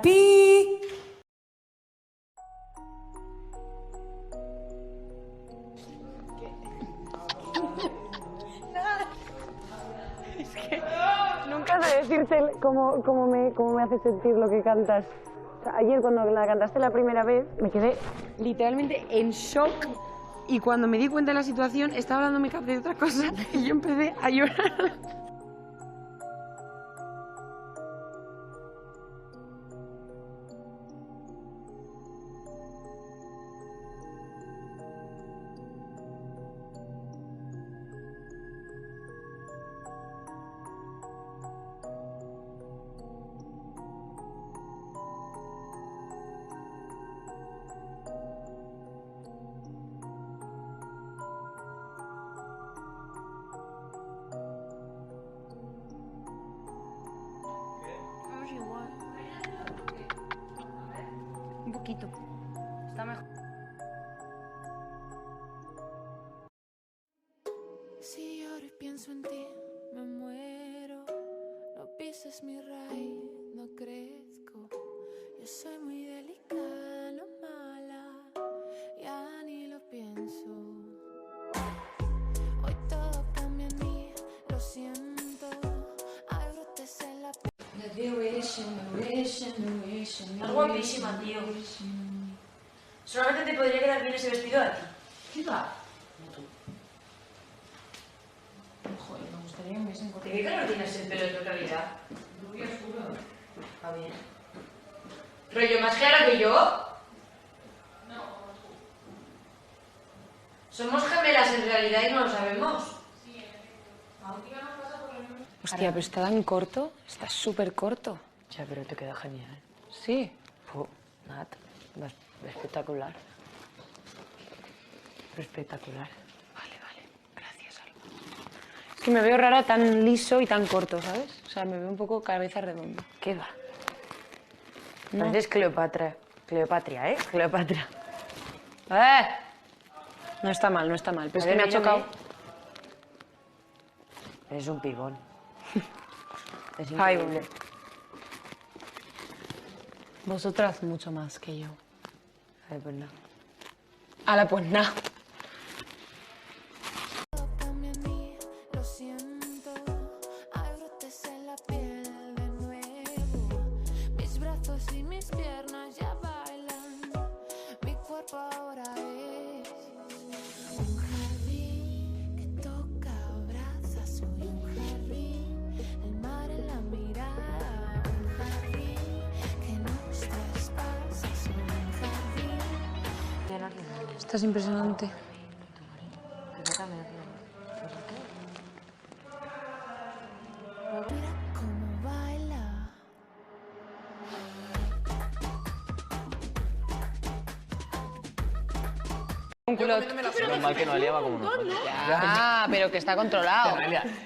happy. Es que nunca sé decirte cómo me hace sentir lo que cantas. O sea, ayer cuando la cantaste la primera vez me quedé literalmente en shock y cuando me di cuenta de la situación estaba hablando mi cap de otra cosa y yo empecé a llorar. Un poquito. Está mejor. Si lloro y pienso en ti, me muero. No pises mi raíz, no crezco. Yo soy muy delicada, no mala. Ya ni lo pienso. Hoy todo cambia en mí, lo siento. Hay brotes en la piel. Estás guapísima, tío. Solamente te podría quedar bien ese vestido a ti. ¿Qué va? Joder, me gustaría que me hubiesen ¿De cortado. qué color tienes el pelo en tu realidad? Rubio oscuro. Está bien. ¿Rollo más claro que yo? No. Somos gemelas en realidad y no lo sabemos. Hostia, pero está tan corto, está súper corto. Ya, pero te queda genial. Sí. Nat, espectacular. Espectacular. Vale, gracias, Alba. Es que me veo rara tan liso y tan corto, ¿sabes? O sea, me veo un poco cabeza redonda. ¿Qué va? No. Pareces Cleopatra. Cleopatria, ¿eh? Cleopatra. No está mal, pero es que me ha chocado. Eres un pibón. Es Ay, increíble. Vosotras mucho más que yo. Ay, pues no. Ala, pues nada. Todo cambia en mí, lo siento. Hay brotes en la piel de nuevo. Mis brazos y mis piernas ya bailan. Mi cuerpo ahora es un jardín que toca, abraza. Soy un jardín, el mar en la mirada. Un jardín que nos traspasa. Soy un jardín. Estás impresionante. Mira cómo baila. Un culot. Menos mal que Noelia va como nosotros. Ah, pero que está controlado.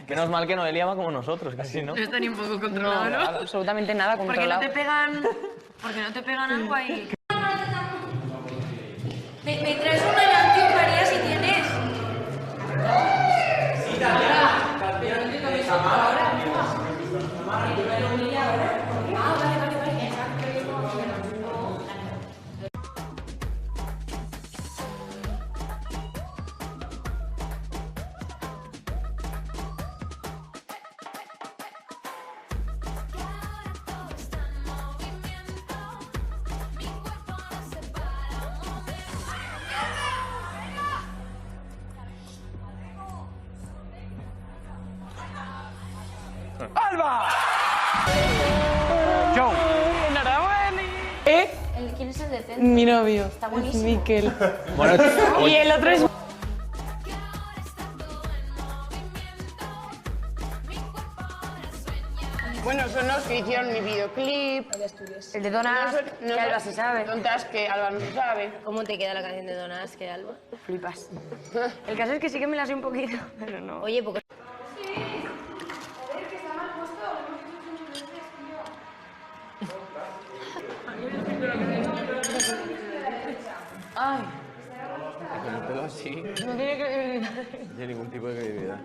Menos mal que Noelia va como nosotros, casi, ¿no? No está ni un poco controlado, ¿no? Absolutamente nada Porque controlado. no te pegan... Porque no te pegan algo ahí. ¿Me traes una canción, María, si tienes? ¿Quién es el de centro? Mi novio. Está es buenísimo. Miquel. Bueno, Y el otro es... Bueno, son los que hicieron mi videoclip. El de Donas, No que Alba se sabe. Tontas que Alba no se sabe. ¿Cómo te queda la canción de Donas, que Alba? Flipas. El caso es que sí que me la sé un poquito, pero no. Oye, porque... Ay, con el pelo así, no tiene credibilidad. no tiene ningún tipo de credibilidad.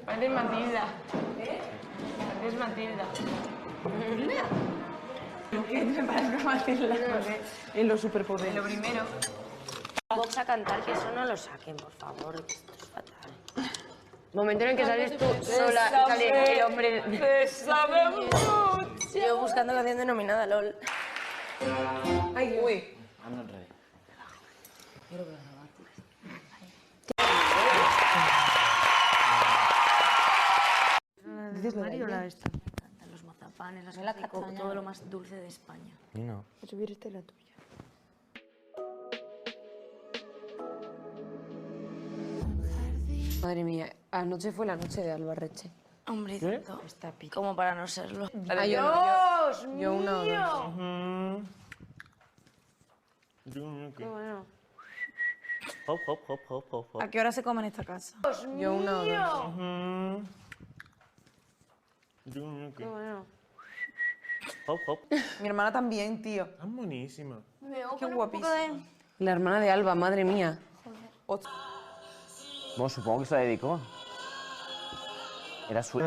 Pareces Matilda. Pareces Matilda. Que me parezca fácil en los superpoderes. Lo primero. Vox a cantar, que eso no lo saquen, por favor. Esto es fatal. Momento en el que sales tú sola y sale el hombre. Yo buscando canción denominada LOL. Ay, uy. I'm not ready. ¿Dices Mario o la esta? Los mazapanes, las castañas, todo lo más dulce de España. No. Voy a subir esta y la tuya. Madre mía, anoche fue la noche de Albarreche. Hombre, está pico. Como para no serlo. Ah, yo no, yo una o dos. Qué bueno. Hop, hop, hop, hop, hop, hop. ¿A qué hora se come en esta casa? Yo una o dos. Qué bueno. Hop, hop. Mi hermana también, tío. Tan buenísima. Qué guapísima. La hermana de Alba, madre mía. Bueno, supongo que se la dedicó. Era su...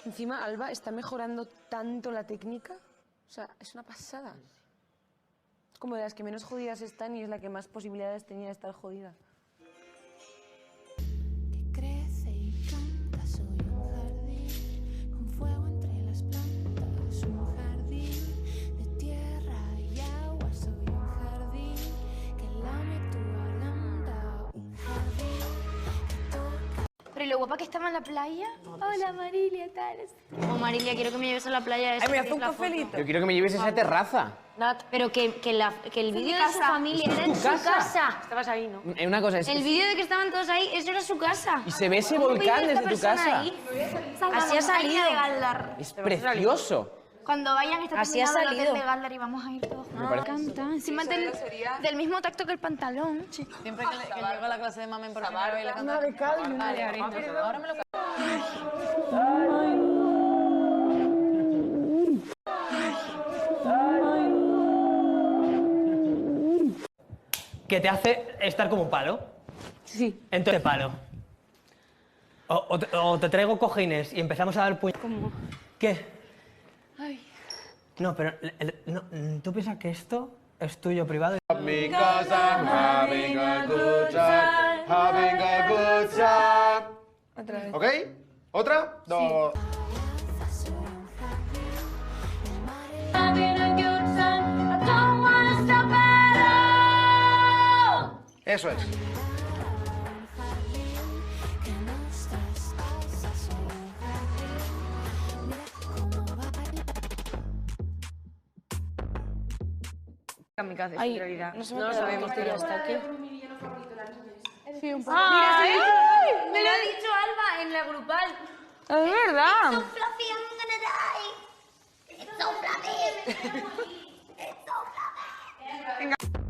Encima Alba está mejorando tanto la técnica. O sea, es una pasada. Es como de las que menos jodidas están y es la que más posibilidades tenía de estar jodida. Que crece y canta, soy un jardín con fuego entre las plantas, un jardín de tierra y agua, soy un jardín que lame tu garganta, un jardín que toca. Pero lo guapa que estaba en la playa. Hola Marilia, tal. Oh Marilia, quiero que me lleves a la playa. Ay, me hace un cafelito. Yo quiero que me lleves a esa terraza. Pero que el vídeo de su familia era en su casa. Estabas ahí, ¿no? Una cosa es... El vídeo de que estaban todos ahí, eso era su casa. Y se ve ese ¿Cómo volcán vive esta desde tu persona casa. ahí? Así ha salido. De Galdar. Es precioso. Cuando vayan está Así ha terminado el hotel salido. de Galdar y vamos a ir todos. Me parece- encanta. Encima del mismo tacto que el pantalón. Siempre que llego a la clase de mamen por primera vez le canto. Una de cal y una de Ahora me lo Que te hace estar como un palo. Sí. Entonces, palo. O te traigo cojines y empezamos a dar puños. ¿Cómo? ¿Qué? Ay. No, pero no, tú piensas que esto es tuyo privado. Because I'm having a good time, having a good time. Otra vez. ¿Ok? ¿Otra? Dos. Soy un jardín, Eso es. que nos traspasa, soy un jardín, mira cómo baila. Kamikaze, en realidad. No lo sabemos, tío, hasta aquí. Me lo ha dicho Alba en la grupal. Es verdad. Fluffy, I'm gonna die. It's so fluffy. It's so fluffy.